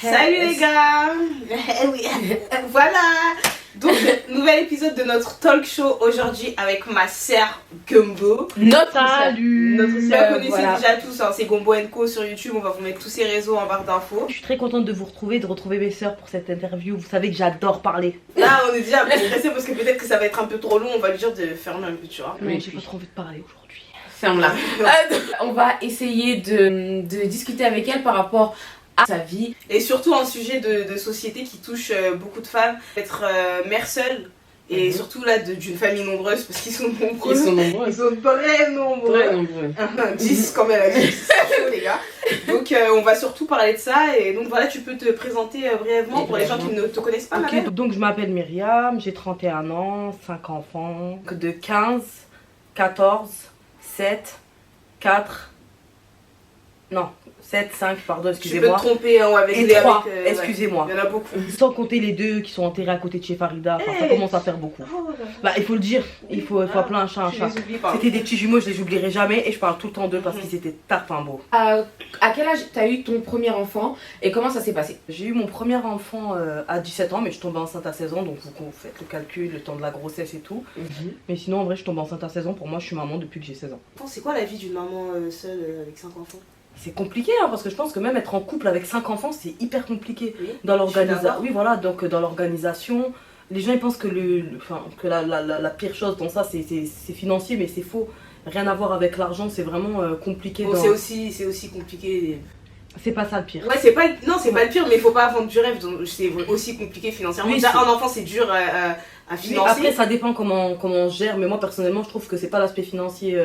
Salut les gars. Oui. Voilà. Donc, nouvel épisode de notre talk show aujourd'hui avec ma sœur Gumbo. Notre Salut. Notre sœur, vous connaissez voilà. déjà tous, hein, c'est Gumbo & Co sur YouTube. On va vous mettre tous ces réseaux en barre d'infos. Je suis très contente de vous retrouver, de retrouver mes sœurs pour cette interview. Vous savez que j'adore parler. Là, on est déjà un peu stressé parce que peut-être que ça va être un peu trop long. On va lui dire de fermer un peu, tu vois. Mais j'ai pas trop envie de parler aujourd'hui. Ferme-la. On va essayer de discuter avec elle par rapport à sa vie. Et surtout un sujet de société qui touche beaucoup de femmes. Être mère seule. Et surtout là d'une famille nombreuse parce qu'ils sont nombreux. Ils sont nombreux. Ils sont très nombreux. Très nombreux. 10 quand même, c'est chaud les gars. Donc on va surtout parler de ça. Et donc voilà, tu peux te présenter brièvement pour les gens qui ne te connaissent pas. Ok, donc je m'appelle Myriam, j'ai 31 ans, 5 enfants, de 15, 14, 7, 4, non, 7, 5, pardon, Tu peux te excusez-moi. tromper hein, avec Et les 3, avec, excusez-moi. Il y en a beaucoup. Sans compter les deux qui sont enterrés à côté de chez Farida, enfin, ça Hey. commence à faire beaucoup. Bah il faut le dire, il faut appeler un chat un Je chat. les oublie pas. C'était des petits jumeaux, je les oublierai jamais et je parle tout le temps d'eux parce qu'ils étaient tarpins beaux. À quel âge t'as eu ton premier enfant et comment ça s'est passé? J'ai eu mon premier enfant à 17 ans, mais je tombais enceinte à 16 ans, donc vous faites le calcul, le temps de la grossesse et tout. Mais sinon, en vrai, je tombe enceinte à 16 ans. Pour moi, je suis maman depuis que j'ai 16 ans. C'est quoi la vie d'une maman seule avec 5 enfants? C'est compliqué, hein, parce que je pense que même être en couple avec 5 enfants, c'est hyper compliqué. Oui. Dans Je suis l'organisation, d'accord. oui, voilà, donc dans l'organisation, les gens ils pensent que, que la pire chose dans ça, c'est financier, mais c'est faux. Rien à voir avec l'argent, c'est vraiment compliqué. Bon, c'est aussi compliqué. C'est pas ça le pire. Ouais, c'est pas le pire, mais il faut pas vendre du rêve. Donc c'est aussi compliqué financièrement. Oui, Déjà, c'est- un enfant, c'est dur à Mais financer. après, ça dépend comment on gère, mais moi personnellement, je trouve que c'est pas l'aspect financier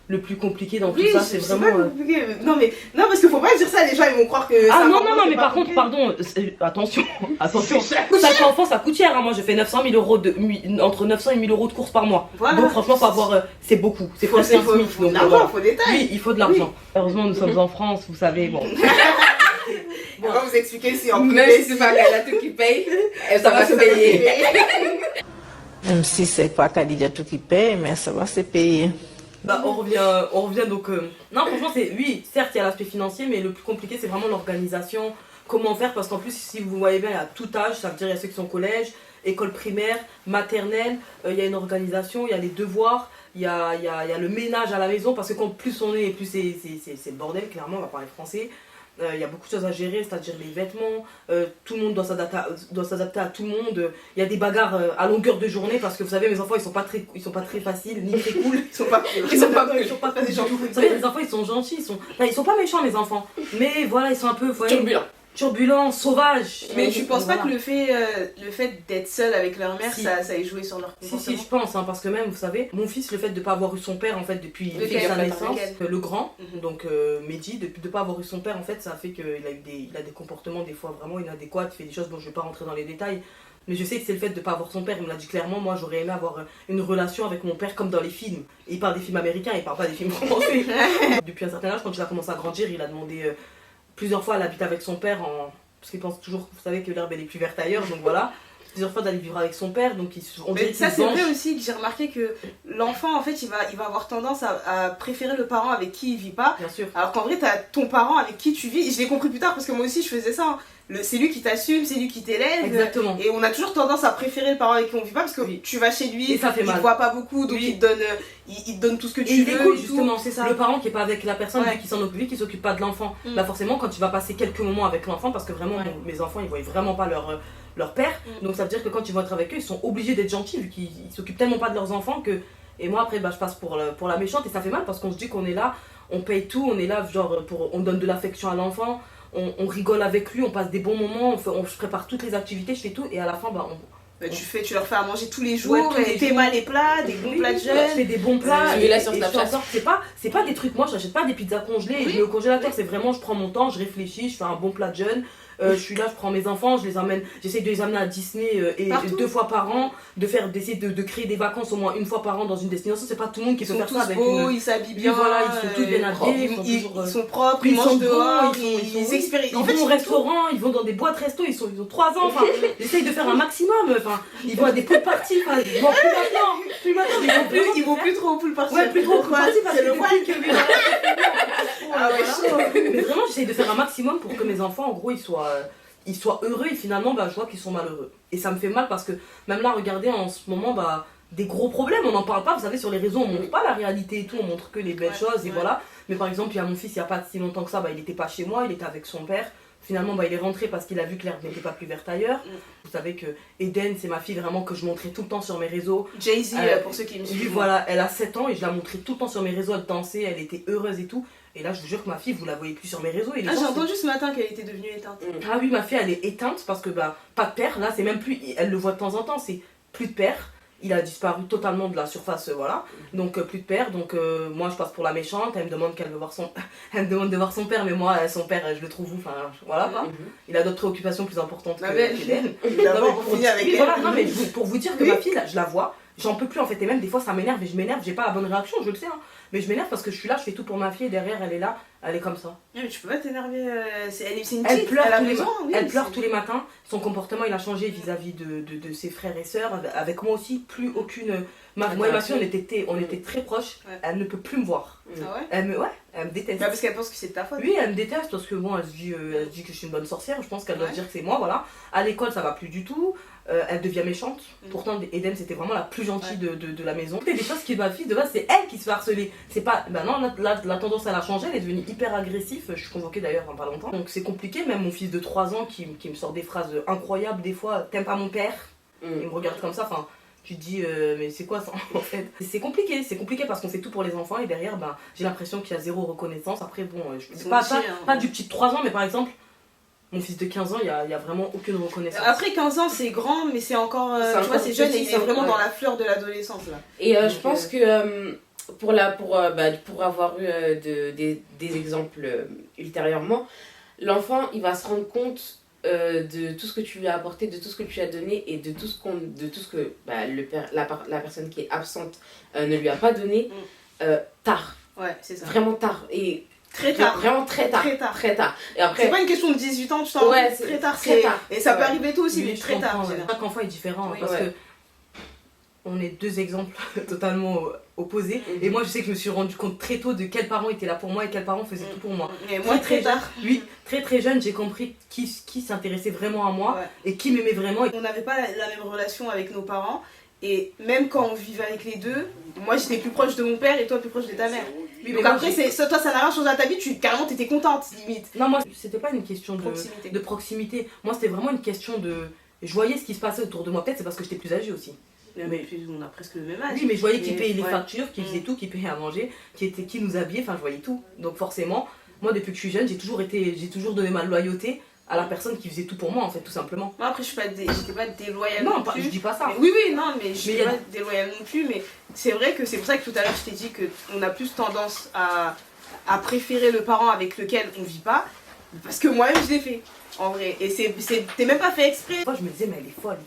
le plus compliqué dans tout ça, c'est pas vraiment. compliqué. Non, parce qu'il faut pas dire ça, les gens ils vont croire que. Ah ça non, va non, pas, non, c'est mais pas par contre, compliqué. pardon, attention, attention, Ça coûte 5 enfants ça coûte cher, hein. Moi je fais 900 000 euros entre 900 et 1000 euros de courses par mois. Voilà. Donc franchement, faut avoir, c'est beaucoup, c'est Faut, presque faut, un faut, SMIC. faut de Donc, l'argent, voilà. faut des tailles. Oui, il faut de l'argent. Heureusement, nous sommes en France, vous savez, bon. On va vous expliquer si en Même privé, si c'est pas Kadijatou qui paye, ça va se payer. Même si c'est pas Kadijatou qui paye, mais ça va se payer. Bah, on revient donc. Non, franchement, oui, certes, il y a l'aspect financier, mais le plus compliqué, c'est vraiment l'organisation. Comment faire, parce qu'en plus, si vous voyez bien, il y a tout âge, ça veut dire il y a ceux qui sont au collège, école primaire, maternelle, il y a une organisation, il y a les devoirs, il y a le ménage à la maison, parce que quand plus on est, plus c'est le bordel, clairement, on va parler français. Il y a beaucoup de choses à gérer, c'est-à-dire les vêtements, tout le monde doit s'adapter à tout le monde. Il y a des bagarres à longueur de journée parce que vous savez, mes enfants ils sont pas très faciles ni très cool. Ils sont pas Des gens cool. Vous savez, les enfants ils sont gentils, ils sont pas méchants les enfants, mais voilà, ils sont un peu turbulents, sauvages. Mais tu penses pas Voilà. que le fait d'être seul avec leur mère, Si. ça ait joué sur leur Si, comportement? je pense, hein, parce que même, vous savez, mon fils, le fait de ne pas avoir eu son père, en fait, depuis Lequel? sa Lequel? naissance, le grand, Mhm. donc Mehdi, depuis de ne pas avoir eu son père, en fait, ça a fait qu'il a il a des comportements, des fois, vraiment inadéquats, il fait des choses dont je ne vais pas rentrer dans les détails. Mais je sais que c'est le fait de ne pas avoir son père, il me l'a dit clairement, moi j'aurais aimé avoir une relation avec mon père comme dans les films. Il parle des films américains, il parle pas des films français. Depuis un certain âge, quand il a commencé à grandir, il a demandé plusieurs fois à l'habiter avec son père, parce qu'il pense toujours, vous savez que l'herbe elle est plus verte ailleurs, donc voilà. Plusieurs fois d'aller vivre avec son père, donc on dirait Mais ça qu'il c'est se venge. vrai aussi que j'ai remarqué que l'enfant en fait il va avoir tendance à préférer le parent avec qui il vit pas, Bien sûr. alors qu'en vrai t'as ton parent avec qui tu vis. Et je l'ai compris plus tard parce que moi aussi je faisais ça, hein. C'est lui qui t'assume, c'est lui qui t'élève. Exactement. Et on a toujours tendance à préférer le parent avec qui on vit pas parce que Oui. tu vas chez lui, Et ça fait il mal. te voit pas beaucoup donc Oui. il te donne tout ce que Et tu il veux. écoute et tout. justement, C'est ça. le parent qui est pas avec la personne, Ouais. lui qui s'en occupe, lui qui s'occupe pas de l'enfant. Mm. Bah forcément, quand tu vas passer quelques moments avec l'enfant, parce que vraiment, Ouais. mes enfants, ils voient vraiment pas leur père, Mm. donc ça veut dire que quand ils vont être avec eux, ils sont obligés d'être gentils, vu qu'ils s'occupent tellement pas de leurs enfants que... Et moi, après, bah, je passe pour la méchante, et ça fait mal, parce qu'on se dit qu'on est là, on paye tout, on est là, genre, on donne de l'affection à l'enfant, on rigole avec lui, on passe des bons moments, je prépare toutes les activités, je fais tout, et à la fin, bah, Bah, tu leur fais à manger tous les jours, Ouais, tous les tes jours. mal les plats, des bons plats de je jeunes. fais des bons plats Tu es là et sur je Snapchat. fais en sorte que c'est pas des trucs, moi j'achète pas des pizzas congelées et je mets au congélateur, c'est vraiment je prends mon temps, je réfléchis, je fais un bon plat de jeûne, je suis là, je prends mes enfants, j'essaie de les amener à Disney et Partout. 2 fois par an, d'essayer de créer des vacances au moins une fois par an dans une destination, c'est pas tout le monde qui Ils peut sont faire ça tous avec beaux, une... ils s'habillent Oui, bien. voilà, ils sont tous bien habillés, ils toujours, sont propres, ils ils sont mangent bons, dehors, ils expérimentent. Ils vont au restaurant, ils vont dans des boîtes resto, ils ont 3 ans, enfin, j'essaye de faire un maximum, enfin, ils vont à des pool parties, enfin, ils vont plus maintenant, Ils vont plus trop au pool party. Ouais, plus trop Pourquoi? parties parce C'est que le depuis voile. que Ah ouais, chaud. Mais vraiment, j'essaye de faire un maximum pour que mes enfants, en gros, ils soient ils soient heureux et finalement bah, je vois qu'ils sont malheureux. Et ça me fait mal parce que même là, regardez en ce moment, bah, des gros problèmes, on n'en parle pas, vous savez, sur les réseaux, on montre pas la réalité et tout, on montre que les belles choses et voilà. Mais par exemple, il y a mon fils, il n'y a pas si longtemps que ça, bah, il n'était pas chez moi, il était avec son père. Finalement, bah, il est rentré parce qu'il a vu que l'herbe n'était pas plus verte ailleurs. Vous savez que Eden, c'est ma fille vraiment que je montrais tout le temps sur mes réseaux. Jay-Z, pour ceux qui me suivent. Voilà, elle a 7 ans et je la montrais tout le temps sur mes réseaux, elle dansait, elle était heureuse et tout. Et là, je vous jure que ma fille, vous la voyez plus sur mes réseaux. Et les Ah, gens, j'ai entendu ce matin qu'elle était devenue éteinte. Ah oui, ma fille, elle est éteinte parce que bah, pas de père. Là, c'est même plus, elle le voit de temps en temps, c'est plus de père. Il a disparu totalement de la surface, voilà. Donc plus de père. Donc moi, je passe pour la méchante. Elle me demande qu'elle veut voir son, elle me demande de voir son père, mais moi, son père, je le trouve où. Enfin, voilà. Quoi. Il a d'autres préoccupations plus importantes qu'Eden. D'abord, on finit avec elle. Voilà, non, mais pour vous dire que ma fille, là, je la vois. J'en peux plus en fait, et même des fois ça m'énerve et je m'énerve, j'ai pas la bonne réaction, je le sais, hein. Mais je m'énerve parce que je suis là, je fais tout pour ma fille et derrière elle est là, elle est comme ça. Non, mais tu peux pas t'énerver, c'est une Elle petite, pleure, elle a tous, les besoin, oui, elle pleure tous les matins, son comportement il a changé vis-à-vis de ses frères et sœurs, avec moi aussi, plus aucune... Moi et ma fille on était très proches, elle ne peut plus me voir. Ah ouais Elle me déteste. Bah parce qu'elle pense que c'est de ta faute. Oui, elle me déteste parce que bon, elle se dit que je suis une bonne sorcière, je pense qu'elle doit se dire que c'est moi, voilà. À l'école ça va plus du tout. Elle devient méchante. Pourtant, Eden, c'était vraiment la plus gentille de la maison. Et des choses qui ma fille, de base, c'est elle qui se fait harceler. C'est pas. Bah non, la tendance, elle a changé. Elle est devenue hyper agressive. Je suis convoquée d'ailleurs dans pas longtemps. Donc c'est compliqué. Même mon fils de 3 ans qui me sort des phrases incroyables, des fois, t'aimes pas mon père. Il me regarde comme ça. Enfin, tu te dis, mais c'est quoi ça en fait? C'est compliqué parce qu'on fait tout pour les enfants. Et derrière, bah, j'ai l'impression qu'il y a zéro reconnaissance. Après, bon, pas du petit de 3 ans, mais par exemple. Mon fils de 15 ans, il n'y a vraiment aucune reconnaissance. Après 15 ans, c'est grand, mais c'est encore. Tu vois, c'est jeune et il est vraiment dans la fleur de l'adolescence là. Et je pense que pour avoir eu des exemples ultérieurement, l'enfant il va se rendre compte de tout ce que tu lui as apporté, de tout ce que tu lui as donné et de tout ce que la personne qui est absente ne lui a pas donné tard. Ouais, c'est ça. Vraiment tard. Et très tard. Vraiment très tard. Très tard. Et après, c'est pas une question de 18 ans, tu t'en rends compte, très tard. Très tard. Et ça peut arriver tôt aussi, mais très tard. Chaque enfant est différent parce que on est deux exemples totalement opposés. Et moi, je sais que je me suis rendu compte très tôt de quels parents étaient là pour moi et quels parents faisaient tout pour moi. Et moi, très tard. Oui, très jeune, j'ai compris qui s'intéressait vraiment à moi et qui m'aimait vraiment. On n'avait pas la même relation avec nos parents. Et même quand on vivait avec les deux, moi j'étais plus proche de mon père et toi plus proche de ta mère. Oui, donc après, toi ça n'a rien changé à ta vie, carrément t'étais contente limite. Non, moi c'était pas une question de proximité. Moi c'était vraiment une question de. Je voyais ce qui se passait autour de moi, peut-être c'est parce que j'étais plus âgée aussi. Mais on a presque le même âge. Oui, mais je voyais qui payait les factures, qui faisait tout, qui payait à manger, qui nous habillait, enfin je voyais tout. Donc forcément, moi depuis que je suis jeune, j'ai toujours donné ma loyauté à la personne qui faisait tout pour moi en fait, tout simplement. Moi après j'étais pas déloyale non plus. Je dis pas ça. Mais oui non mais je suis pas déloyale non plus, mais c'est vrai que c'est pour ça que tout à l'heure je t'ai dit qu'on a plus tendance à préférer le parent avec lequel on vit pas, parce que moi-même je l'ai fait en vrai, et t'es même pas fait exprès. Moi je me disais mais elle est folle.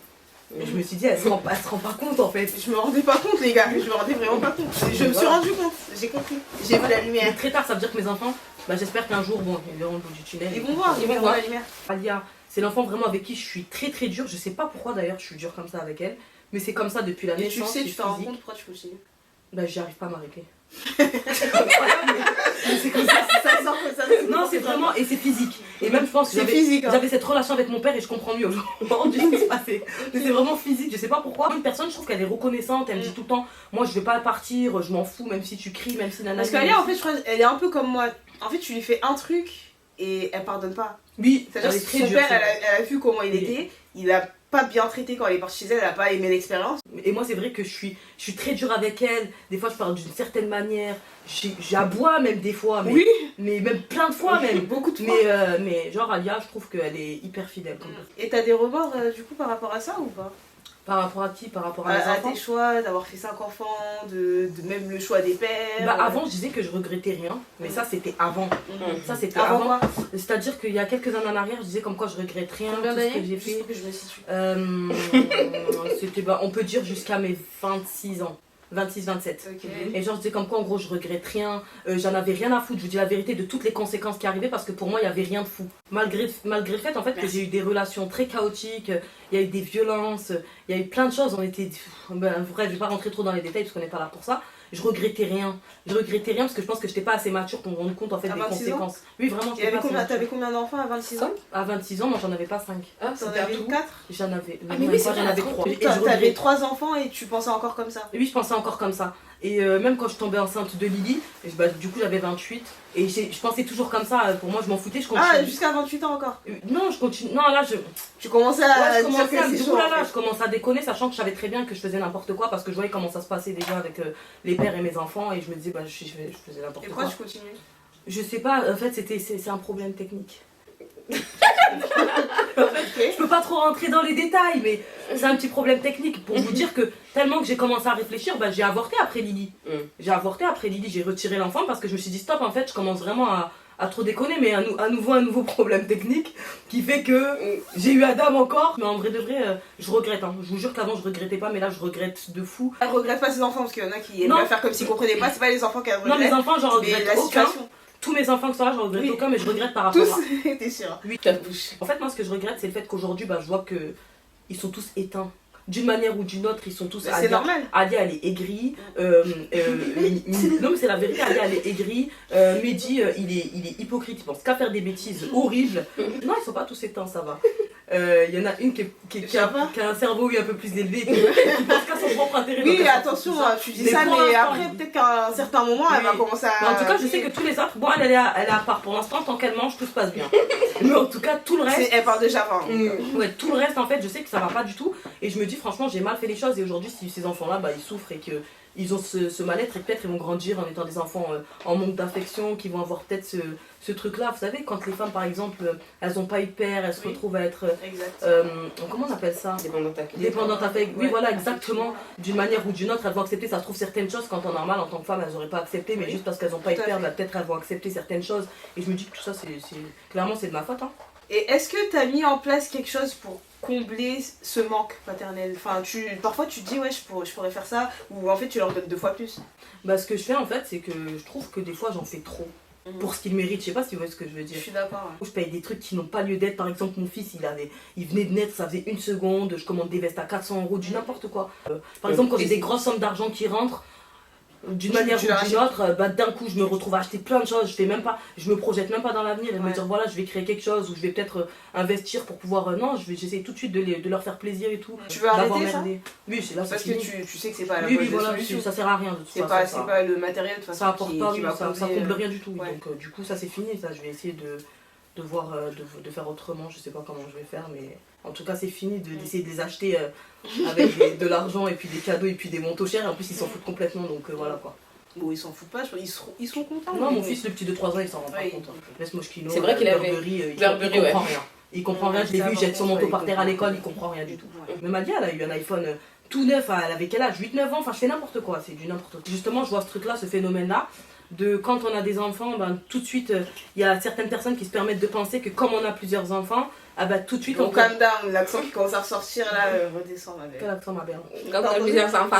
Et je me suis dit elle se rend pas compte en fait. Je me rendais pas compte les gars, je me rendais vraiment pas compte. Je me suis rendu compte, j'ai compris, j'ai vu la lumière. Mais très tard, ça veut dire que mes enfants, j'espère qu'un jour, ils verront le bout du tunnel. Ils vont voir la lumière. Alia, c'est l'enfant vraiment avec qui je suis très dure. Je sais pas pourquoi d'ailleurs je suis dure comme ça avec elle, mais c'est comme ça depuis la naissance. Et tu sais, tu te rends compte pourquoi tu continues? J'y arrive pas à m'arrêter. C'est comme ça sort comme ça. Non, c'est vraiment, et c'est physique. Et même je pense que j'avais cette relation avec mon père et je comprends mieux aujourd'hui ce qui se passait. Mais c'est vraiment physique, je sais pas pourquoi. Une personne, je trouve qu'elle est reconnaissante, elle me dit tout le temps, moi je vais pas partir, je m'en fous, même si tu cries, même si nanana. Parce qu'Alia en fait, je crois, elle est un peu comme moi. En fait, tu lui fais un truc et elle pardonne pas. Oui, c'est-à-dire que son père, elle a vu comment il était, il a pas bien traité quand elle est partie chez elle, elle a pas aimé l'expérience. Et moi c'est vrai que je suis très dure avec elle, des fois je parle d'une certaine manière, j'aboie même des fois, mais même plein de fois même. Beaucoup de fois. Mais genre Alia, je trouve qu'elle est hyper fidèle. Et t'as des remords du coup par rapport à ça ou pas? Par rapport à qui? Par rapport à mes enfants? Tes choix, d'avoir fait 5 enfants, de même le choix des pères. Avant je disais que je regrettais rien, mais ça c'était avant. Ça c'était avant quoi? C'est-à-dire qu'il y a quelques années en arrière, je disais comme quoi je regrette rien. Combien d'années? Que j'ai fait. Que je me situe. C'était on peut dire jusqu'à mes 26 ans. 26-27. Et genre je disais comme quoi en gros je regrette rien, j'en avais rien à foutre, je vous dis la vérité de toutes les conséquences qui arrivaient parce que pour moi il n'y avait rien de fou. Malgré le fait en fait que j'ai eu des relations très chaotiques, il y a eu des violences, il y a eu plein de choses, on était... bref je vais pas rentrer trop dans les détails parce qu'on n'est pas là pour ça, je regrettais rien. Je regrettais rien parce que je pense que j'étais pas assez mature pour me rendre compte en fait À des 26 ans conséquences. Oui, vraiment, j'étais pas assez mature. T'avais combien d'enfants à 26 ans? À 26 ans, moi j'en avais pas 5. Ah, T'en c'était avais tout. 4? J'en avais, Ah, non, mais même oui, pas, c'est j'en vrai, avais attends. 3. Et je T'avais regrettais. 3 enfants et tu pensais encore comme ça? Oui, je pensais encore comme ça. Et même quand je tombais enceinte de Lily, bah, du coup j'avais 28. Et je pensais toujours comme ça. Pour moi, je m'en foutais, je continuais. Ah, jusqu'à 28 ans encore? Non, je continue. Non, là, Tu commençais ouais, à je dire commençais que à me c'est dire, chaud. oulala, en je fait. commençais à déconner, sachant que je savais très bien que je faisais n'importe quoi parce que je voyais comment ça se passait déjà avec les pères et mes enfants et je me disais, bah, je faisais n'importe Et quoi. pourquoi tu continues? Je sais pas, en fait, c'est un problème technique. Ok. Je peux pas trop rentrer dans les détails, mais c'est un petit problème technique pour vous dire que tellement que j'ai commencé à réfléchir, bah, j'ai avorté après Lily. J'ai avorté après Lily, j'ai retiré l'enfant parce que je me suis dit stop, en fait, je commence vraiment à trop déconner, mais à nouveau un nouveau problème technique qui fait que j'ai eu Adam encore. Mais en vrai de vrai, je regrette. Hein. Je vous jure qu'avant je regrettais pas, mais là je regrette de fou. Elle regrette pas ses enfants parce qu'il y en a qui aiment Non. bien faire comme s'ils comprenaient pas. C'est pas les enfants qu'elle Non, mes regrette. enfants, j'en Mais regrette la aucun. situation. Tous mes enfants que sont là, j'en regrette Oui. aucun, mais je regrette par rapport à. Tous, t'es sûre. Oui. Ta bouche. En fait, moi, ce que je regrette, c'est le fait qu'aujourd'hui, bah, je vois que ils sont tous éteints. D'une manière ou d'une autre, ils sont tous. Mais c'est normal. Alia, elle est aigrie. Non, mais c'est la vérité. Alia, elle est aigrie. Mehdi, il est hypocrite. Il pense qu'à faire des bêtises horribles. Non, ils sont pas tous éteints, ça va. Il y en a une qui a un cerveau un peu plus élevé, qui pense qu'à son propre intérêt. Oui, donc elle attention, s'en fout de ça. tu dis Mais ça, pour mais l'instant, après, peut-être qu'à un certain moment, elle va Oui. commencer à. Mais en tout cas, je sais que tous les autres, bon, elle est à part pour l'instant, tant qu'elle mange, tout se passe bien. Mais en tout cas, tout le reste. Elle parle déjà avant. Ouais, tout le reste, en fait, je sais que ça va pas du tout. Et je me dis, franchement, j'ai mal fait les choses. Et aujourd'hui, si ces enfants-là, bah, ils souffrent et qu'ils ont ce mal-être, et peut-être ils vont grandir en étant des enfants en manque d'affection, qui vont avoir peut-être ce truc-là. Vous savez, quand les femmes, par exemple, elles ont pas eu de père, elles se Oui. retrouvent à être. Exact. Comment on appelle ça? Dépendante affective. Oui, Ouais. voilà, exactement. D'une manière ou d'une autre, elles vont accepter, ça se trouve, certaines choses qu'en temps normal, en tant que femme, elles n'auraient pas accepté, mais Oui. juste parce qu'elles n'ont pas eu de Tout à père, fait. bah, peut-être elles vont accepter certaines choses. Et je me dis que tout ça, clairement, c'est de ma faute. Hein. Et est-ce que tu as mis en place quelque chose pour combler ce manque paternel? Enfin, parfois tu te dis, ouais, je pourrais faire ça, ou en fait tu leur donnes 2 fois plus. Bah, ce que je fais, en fait, c'est que je trouve que des fois, j'en fais trop. Pour ce qu'ils méritent, je sais pas si vous voyez ce que je veux Je dire. suis d'accord. Je paye des trucs qui n'ont pas lieu d'être. Par exemple, mon fils, il venait de naître, ça faisait 1 seconde. Je commande des vestes à 400 €, du n'importe quoi. Par exemple, quand j'ai des grosses sommes d'argent qui rentrent, d'une manière tu ou la d'une autre, bah, d'un coup, je me retrouve à acheter plein de choses. Je me projette même pas dans l'avenir et me Ouais. dire voilà, je vais créer quelque chose ou je vais peut-être investir pour pouvoir. Non, j'essaie tout de suite de leur faire plaisir et tout. Tu veux d'avoir arrêter ça? merdé. Oui, c'est là, Parce c'est que fini. tu sais que c'est pas la Oui, bonne oui, voilà, solution. ça sert à rien de toute C'est façon. pas, ça. pas le matériel de toute façon Ça apporte pas, qui oui, va ça combler, comble rien du tout. ouais. Donc du coup ça c'est fini, ça je vais essayer de voir, de faire autrement, je sais pas comment je vais faire, mais en tout cas c'est fini d'essayer de les acheter avec de l'argent et puis des cadeaux et puis des manteaux chers, et en plus ils s'en foutent complètement, donc voilà quoi. Bon, ils s'en foutent pas, ils seront contents. Non, mais mon bon. fils le petit de 3 ans il s'en rend pas Oui. compte. Hein. Laisse Moschino, C'est vrai qu'il avait- il Burberry, comprend ouais. rien. Il comprend rien, je l'ai Ça, vu, il par jette son contre, manteau ouais, par il terre à comprend. l'école, il comprend rien du tout. Ouais. Même Adia, elle a eu un iPhone tout neuf, elle avait quel âge? 8-9 ans, enfin je fais n'importe quoi, c'est du n'importe quoi. Justement, je vois ce truc-là, ce phénomène-là, de quand on a des enfants, ben, tout de suite, il y a certaines personnes qui se permettent de penser que comme on a plusieurs enfants, ah bah, tout de suite Bon, on peut... calm down, l'accent qui commence à ressortir là, redescend ma belle. Quel accent, ma belle? Quand t'as plusieurs enfants.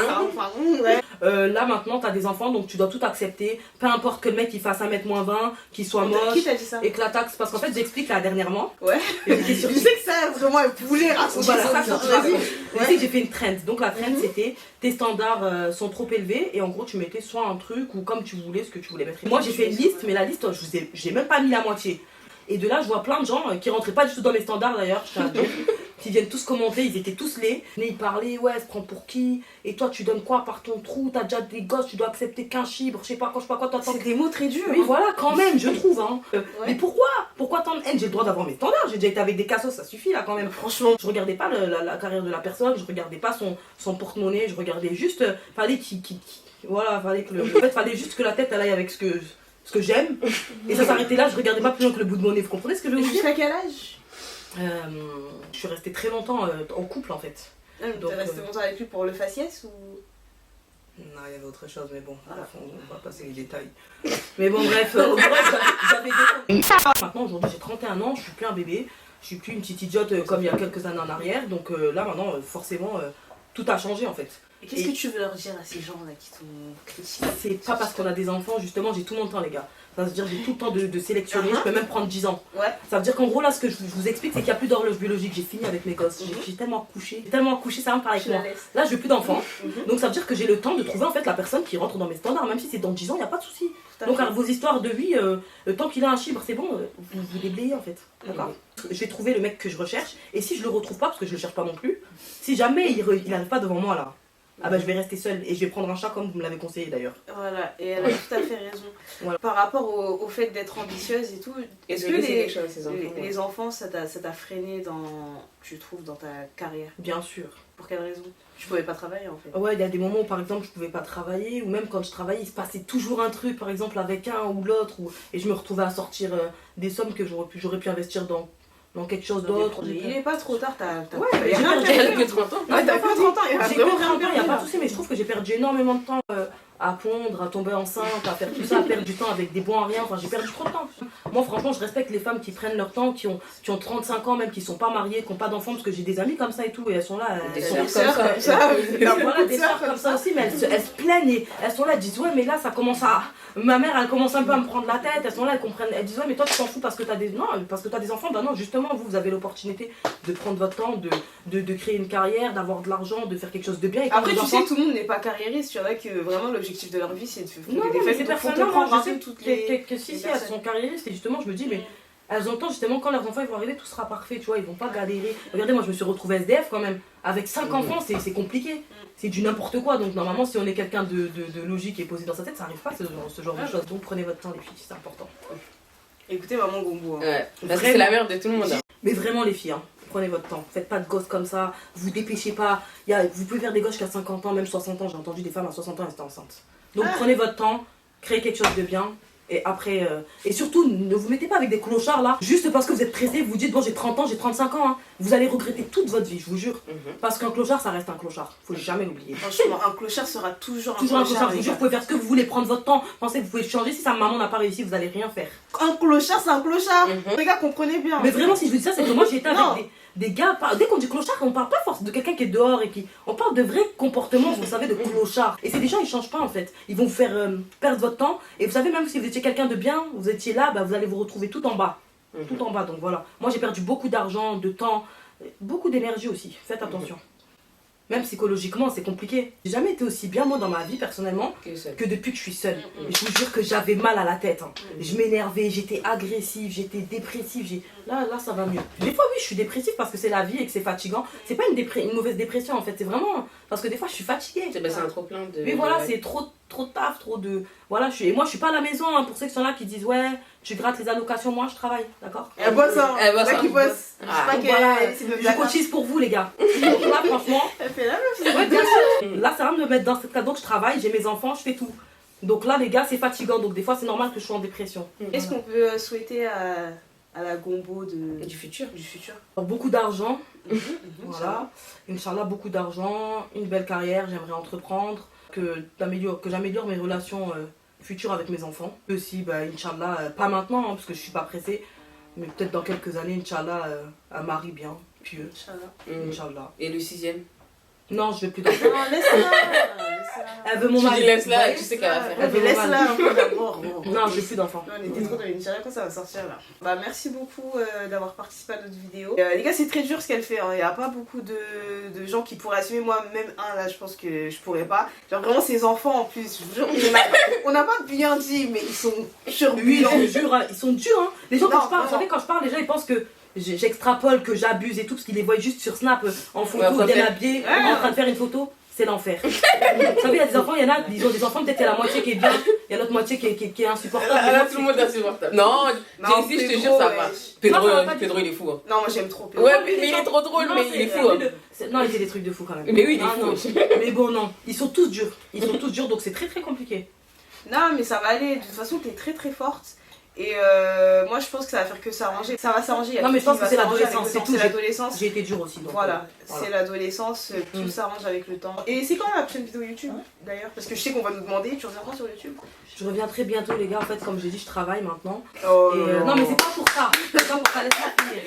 Ouais. Là maintenant, t'as des enfants, donc tu dois tout accepter, peu importe que le mec il fasse 1m-20, qu'il soit Qui moche, t'a dit ça? et que la taxe, parce qu'en fait j'explique là dernièrement, Ouais. et j'étais sur Je sais que ça, vraiment, elle voulait raconter Voilà, ça. ça, Vas-y. je sais que j'ai fait une trend. Donc la trend c'était tes standards sont trop élevés et en gros tu mettais soit un truc ou comme tu voulais ce que tu voulais mettre. Moi j'ai fait une liste, mais la liste j'ai même pas mis la moitié. Et de là je vois plein de gens qui rentraient pas du tout dans mes standards d'ailleurs, je tiens à dire, qui viennent tous commenter, ils étaient tous laids. Mais ils parlaient, ouais, elle se prend pour qui? Et toi tu donnes quoi par ton trou? T'as déjà des gosses, tu dois accepter qu'un chibre, je sais pas quoi, toi C'est des mots très durs. oui, voilà, quand même, je trouve. Hein. Ouais. Mais pourquoi tant de haine? J'ai le droit d'avoir mes standards. J'ai déjà été avec des cassos, ça suffit là quand même. Franchement. Je regardais pas la carrière de la personne, je regardais pas son porte-monnaie, je regardais juste. Fallait voilà, fallait que en fait, fallait juste que la tête elle aille avec ce que j'aime. Et ça s'arrêtait là, je regardais pas plus loin que le bout de mon nez. Vous comprenez ce que je veux vous dire? Jusqu'à quel âge? Je suis restée très longtemps en couple en fait. Donc, T'es resté longtemps avec lui pour le faciès ou? Non, il y avait autre chose, mais bon, Voilà. on va passer les détails. Mais bon, bref, j'avais des... Maintenant, aujourd'hui, j'ai 31 ans, je suis plus un bébé, je suis plus une petite idiote comme il y a quelques années en arrière. Donc là, maintenant, forcément, tout a changé en fait. Et qu'est-ce que tu veux leur dire à ces gens-là qui t'ont critiqué? C'est pas parce qu'on a des enfants, justement, j'ai tout mon temps, les gars. Ça veut dire j'ai tout le temps de sélectionner, je peux même prendre 10 ans. Ouais. Ça veut dire qu'en gros, là, ce que je vous explique, c'est qu'il n'y a plus d'horloge biologique. J'ai fini avec mes gosses. J'ai tellement accouché, ça va me parler avec moi. Là, je veux plus d'enfants. Donc, ça veut dire que j'ai le temps de trouver en fait la personne qui rentre dans mes standards, même si c'est dans 10 ans, il n'y a pas de souci. Donc, alors, vos histoires de vie, tant qu'il a un chibre, c'est bon, vous déblayez en fait. D'accord. Je vais trouver le mec que je recherche, et si je le retrouve pas, parce que je le cherche pas non plus, si jamais il n'arrive pas devant moi là, ah bah je vais rester seule et je vais prendre un chat comme vous me l'avez conseillé d'ailleurs. Voilà, et elle a tout à fait raison. Voilà. Par rapport au fait d'être ambitieuse et tout, est-ce que les enfants, ça t'a freiné tu trouves, dans ta carrière? Bien sûr. Pour quelle raison? Tu pouvais pas travailler en fait? Ouais, il y a des moments où par exemple je pouvais pas travailler, ou même quand je travaillais, il se passait toujours un truc, par exemple avec un ou l'autre, et je me retrouvais à sortir des sommes que j'aurais pu investir dans quelque chose d'autre. Il est pas trop tard, t'as ouais, j'ai que 30 ans. Ouais, t'as que 30 ans, il y a j'ai vraiment que 30 ans, il n'y a pas de de souci, mais je trouve que j'ai perdu énormément de temps à pondre, à tomber enceinte, à faire tout ça, à perdre du temps avec des bons à rien. Enfin, j'ai perdu trop de temps. Moi, franchement, je respecte les femmes qui prennent leur temps, qui ont 35 ans, même qui sont pas mariées, qui n'ont pas d'enfants, parce que j'ai des amies comme ça et tout, et elles sont là. Des elles sont sœurs comme ça. Voilà, des sœurs comme ça aussi, mais elles se plaignent et elles sont là, elles disent ouais, mais là, ça commence à. Ma mère, elle commence un peu à me prendre la tête, elles sont là, elles comprennent. Elles disent ouais, mais toi, tu t'en fous parce que t'as des. Non, parce que t'as des enfants. Ben non, justement, vous avez l'opportunité de prendre votre temps, de créer une carrière, d'avoir de l'argent, de faire quelque chose de bien. Et après, tu sais, tout le monde n'est pas carriériste. Il y en a que vraiment l'objectif de leur vie, c'est de faire non, des mais fêtes. ces personnes-là, je sais que si, elles sont carriéristes, et justement, je me dis, mais elles ont le temps, justement, quand leurs enfants ils vont arriver, tout sera parfait, tu vois, ils vont pas galérer. Regardez, moi, je me suis retrouvée SDF quand même. Avec 5 enfants, c'est compliqué. C'est du n'importe quoi. Donc, normalement, si on est quelqu'un de logique et posé dans sa tête, ça n'arrive pas, ce genre de choses. Donc, prenez votre temps, les filles, c'est important. Écoutez, maman Gombo. Hein. Ouais, parce que c'est la mère de tout le monde. Hein. Mais vraiment, les filles, hein, prenez votre temps. Faites pas de gosses comme ça, vous dépêchez pas. Vous pouvez faire des gosses jusqu'à 50 ans, même 60 ans. J'ai entendu des femmes à 60 ans, elles étaient enceintes. Donc, prenez votre temps, créez quelque chose de bien. Et après, et surtout, ne vous mettez pas avec des clochards là, juste parce que vous êtes pressé, vous dites bon j'ai 30 ans, j'ai 35 ans, hein. Vous allez regretter toute votre vie, je vous jure. Parce qu'un clochard ça reste un clochard, faut jamais l'oublier. Franchement, un clochard sera toujours un clochard. Je vous jure, vous pouvez faire ce que vous voulez, prendre votre temps, pensez que vous pouvez changer, si sa maman n'a pas réussi, vous allez rien faire. Un clochard c'est un clochard, les gars comprenez bien. Mais vraiment si je vous dis ça, c'est que moi j'ai été avec des gars, dès qu'on dit clochard, on parle pas forcément de quelqu'un qui est dehors et qui. On parle de vrais comportements, vous savez, de clochard. Et c'est des gens, ils changent pas en fait. Ils vont vous faire perdre votre temps. Et vous savez, même si vous étiez quelqu'un de bien, vous étiez là, bah, vous allez vous retrouver tout en bas. Tout en bas, donc voilà. Moi j'ai perdu beaucoup d'argent, de temps, beaucoup d'énergie aussi. Faites attention. Même psychologiquement, c'est compliqué. J'ai jamais été aussi bien, moi, dans ma vie, personnellement, que depuis que je suis seule. Je vous jure que j'avais mal à la tête. Hein. Je m'énervais, j'étais agressive, j'étais dépressive. Là, ça va mieux. Des fois, oui, je suis dépressive parce que c'est la vie et que c'est fatigant. C'est pas une mauvaise dépression, en fait. C'est vraiment parce que des fois, je suis fatiguée. C'est un trop plein de... Mais voilà, c'est trop de taf, trop de... Voilà, et moi, je suis pas à la maison, hein, pour ceux qui sont là, qui disent, ouais, tu grattes les allocations, moi, je travaille, d'accord? Elle bosse, hein. Elle bosse, qui bosse. Voilà, je cotise pour vous, les gars. Donc là, franchement... Elle fait la même chose. Ouais, bien sûr. Là, ça va me mettre dans ce cas. Donc, je travaille, j'ai mes enfants, je fais tout. Donc là, les gars, c'est fatigant. Donc, des fois, c'est normal que je sois en dépression. Qu'est-ce qu'on peut souhaiter à la Gombo du futur? Beaucoup d'argent. Voilà. Inch'Allah, beaucoup d'argent, une belle carrière, j'aimerais entreprendre, que j'améliore mes relations futures avec mes enfants. Aussi, bah, Inch'Allah, pas maintenant, hein, parce que je suis pas pressée, mais peut-être dans quelques années, Inch'Allah, un mari bien, pieux. Inch'Allah. Et le 6e? Non, je veux plus d'enfants. Non, laisse-la. Elle veut mon mari. Tu laisse-la, tu sais qu'elle va faire. Elle veut Laisse-la un peu d'abord. Non, je veux plus d'enfants. On était trop dans une chaleur quand ça va sortir là. Bah merci beaucoup d'avoir participé à notre vidéo. Les gars, c'est très dur ce qu'elle fait. Il n'y a pas beaucoup de gens qui pourraient assumer. Moi, même là, je pense que je pourrais pas. Genre vraiment ces enfants en plus. Je vous jure, on n'a pas bien dit, mais ils sont turbulents. Oui, je jure, ils sont durs. Hein. Les gens, Non, quand je parle, vous savez, quand je parle, les gens ils pensent que j'extrapole, que j'abuse et tout, parce qu'ils les voient juste sur Snap en photo, bien habillés, en train de faire une photo. C'est l'enfer. Vous savez, il y a des enfants, il y en a, ils ont des enfants, peut-être il y a la moitié qui est bien, il y a l'autre moitié qui est insupportable. Là, tout le monde est insupportable. Non, Jay-Z, je te jure, ça va. Pedro, il est fou. Hein. Non, moi j'aime trop Pedro. Ouais, mais il est trop drôle, mais il est fou. Non, il fait des trucs de fou quand même. Mais oui, il est fou. Mais bon, non, ils sont tous durs. Donc c'est très très compliqué. Non, mais ça va aller. De toute façon, t'es très très forte. Et moi je pense que ça va faire que s'arranger. Ça va s'arranger. Non mais je pense que c'est l'adolescence, c'est l'adolescence. J'ai été dure aussi. Donc voilà, c'est l'adolescence, tout s'arrange avec le temps. Et c'est quand la prochaine vidéo YouTube d'ailleurs? Parce que je sais qu'on va nous demander, tu reviens quand sur YouTube? Je reviens très bientôt les gars, en fait comme j'ai dit je travaille maintenant. Oh et, non mais c'est pas pour ça, c'est pas pour ça, laisse-moi finir.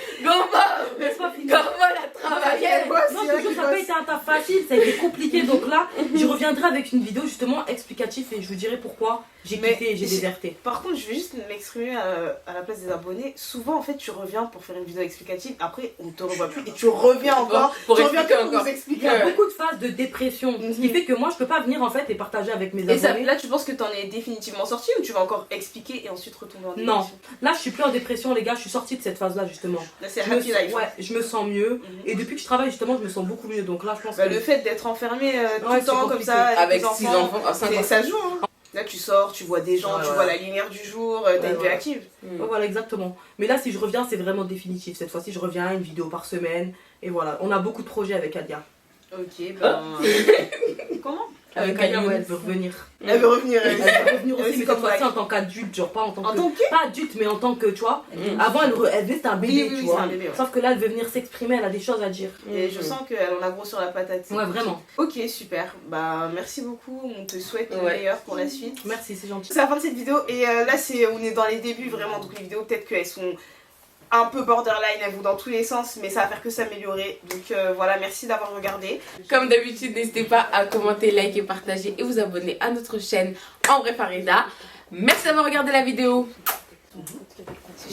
Laisse-moi finir. Comment elle a travaillé? Non, je te jure, ça n'a pas été un taf facile, ça a été compliqué. Donc là, je reviendrai avec une vidéo justement explicative et je vous dirai pourquoi j'ai quitté et j'ai déserté. Par contre, je vais juste m'exprimer à la place des abonnés. Souvent, en fait, tu reviens pour faire une vidéo explicative. Après, on te revoit plus et tu reviens encore. Pour tu reviens expliquer pour encore. nous expliquer. Il y a beaucoup de phases de dépression, ce qui fait que moi je peux pas venir en fait et partager avec mes Et ça, abonnés. là, tu penses que t'en es définitivement sorti ou tu vas encore expliquer et ensuite retomber en dépression? Non, là je suis plus en dépression les gars, je suis sortie de cette phase là justement. Là, c'est Je me, happy life. ouais, je me sens mieux et depuis que je travaille justement je me sens beaucoup mieux donc là je pense Bah, que le fait d'être enfermé tout Ouais, le temps c'est comme compliqué. ça Avec les 6 enfants, à 5 c'est- ans. ça joue. Hein. Là, tu sors, tu vois des gens, Ouais, tu ouais. vois la lumière du jour, t'as une vie ouais. active. Ouais, voilà exactement. Mais là si je reviens c'est vraiment définitif. Cette fois-ci je reviens une vidéo par semaine et voilà. On a beaucoup de projets avec Alia. Ok, ben. Comment? Avec Alia, Alia ouais, ouais. elle veut revenir. Elle veut revenir. Elle veut revenir Ouais, aussi c'est mais comme cette fois-ci Mike. en tant qu'adulte genre pas en tant En que tant que. pas adulte mais en tant que tu vois. Mm. Avant elle venait c'était un bébé Oui, oui, tu oui, vois. c'est un bébé, ouais. Sauf que là elle veut venir s'exprimer, elle a des choses à dire. Et je sens qu'elle en a gros sur la patate. Ouais vraiment. Ok, super. Bah, merci beaucoup. On te souhaite le Ouais. meilleur pour la suite. Merci c'est gentil. C'est la fin de cette vidéo et là on est dans les débuts vraiment, donc les vidéos peut-être qu'elles sont un peu borderline, elles vont dans tous les sens mais ça va faire que s'améliorer, donc voilà, merci d'avoir regardé. Comme d'habitude, n'hésitez pas à commenter, liker, partager et vous abonner à notre chaîne En Vrai Farida. Merci d'avoir regardé la vidéo.